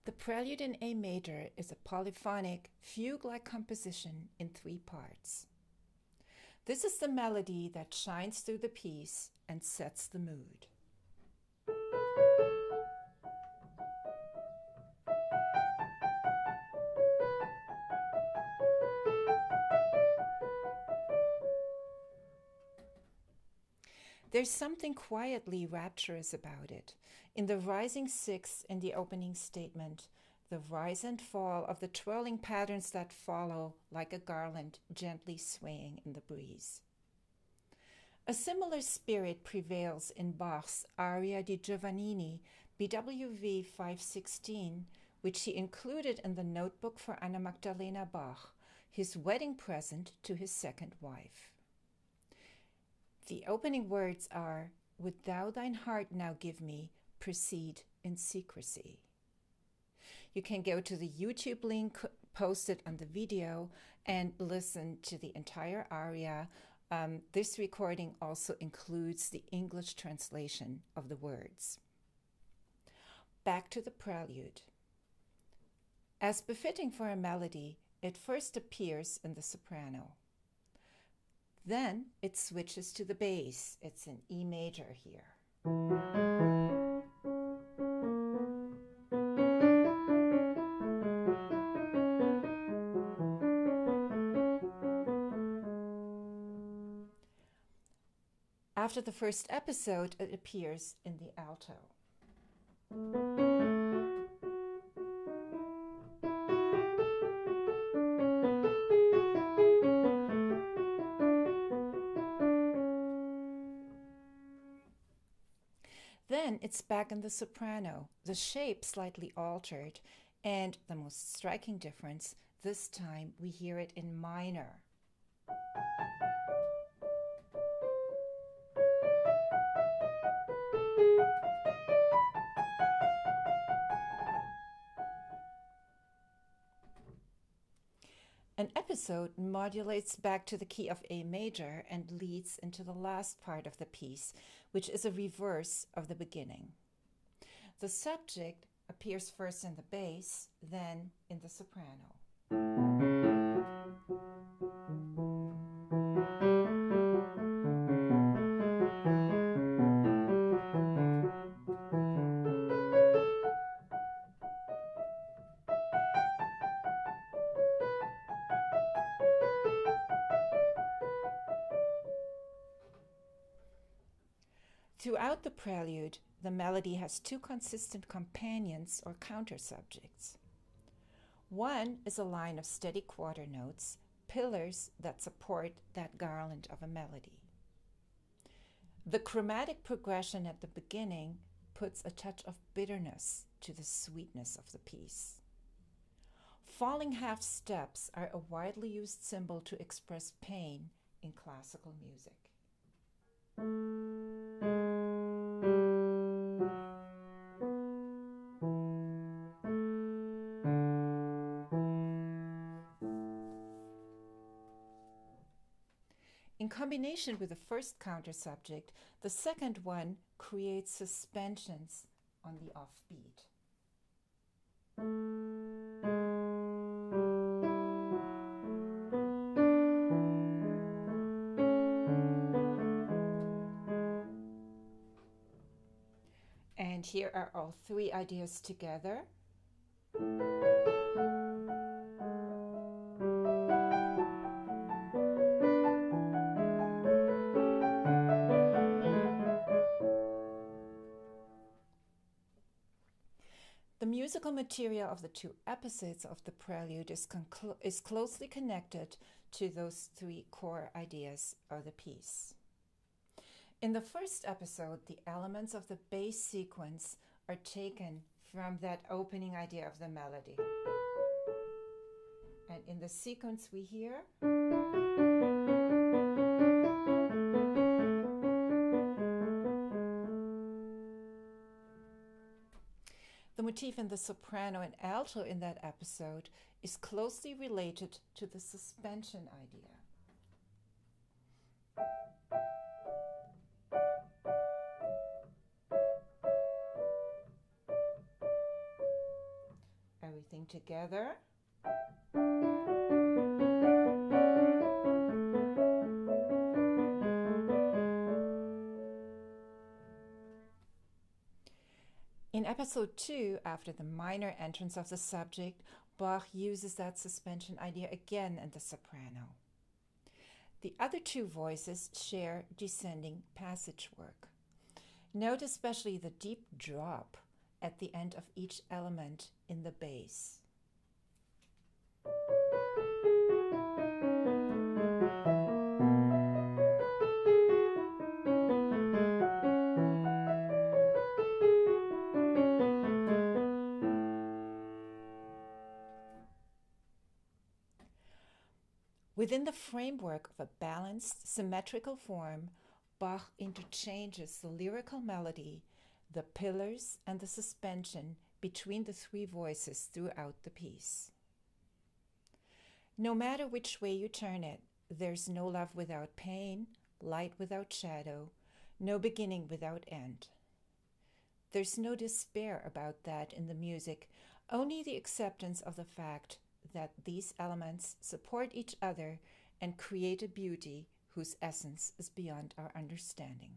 The Prelude in A major is a polyphonic, fugue-like composition in 3 parts. This is the melody that shines through the piece and sets the mood. There's something quietly rapturous about it. In the rising sixth in the opening statement, the rise and fall of the twirling patterns that follow like a garland gently swaying in the breeze. A similar spirit prevails in Bach's Aria di Giovannini, BWV 516, which he included in the notebook for Anna Magdalena Bach, his wedding present to his second wife. The opening words are, "Would thou thine heart now give me, proceed in secrecy." You can go to the YouTube link posted on the video and listen to the entire aria. This recording also includes the English translation of the words. Back to the prelude. As befitting for a melody, it first appears in the soprano. Then it switches to the bass. It's in E major here. After the first episode, it appears in the alto. Then it's back in the soprano, the shape slightly altered, and the most striking difference, this time we hear it in minor. An episode modulates back to the key of A major and leads into the last part of the piece, which is a reverse of the beginning. The subject appears first in the bass, then in the soprano. Throughout the prelude, the melody has 2 consistent companions or counter subjects. One is a line of steady quarter notes, pillars that support that garland of a melody. The chromatic progression at the beginning puts a touch of bitterness to the sweetness of the piece. Falling half steps are a widely used symbol to express pain in classical music. In combination with the first counter subject, the second one creates suspensions on the offbeat. And here are all 3 ideas together. The musical material of the 2 episodes of the prelude is closely connected to those 3 core ideas of the piece. In the first episode, the elements of the bass sequence are taken from that opening idea of the melody. And in the sequence we hear, the motif in the soprano and alto in that episode is closely related to the suspension idea. Everything together. In episode 2, after the minor entrance of the subject, Bach uses that suspension idea again in the soprano. The other two voices share descending passage work. Note especially the deep drop at the end of each element in the bass. Within the framework of a balanced, symmetrical form, Bach interchanges the lyrical melody, the pillars, and the suspension between the three voices throughout the piece. No matter which way you turn it, there's no love without pain, light without shadow, no beginning without end. There's no despair about that in the music, only the acceptance of the fact that these elements support each other and create a beauty whose essence is beyond our understanding.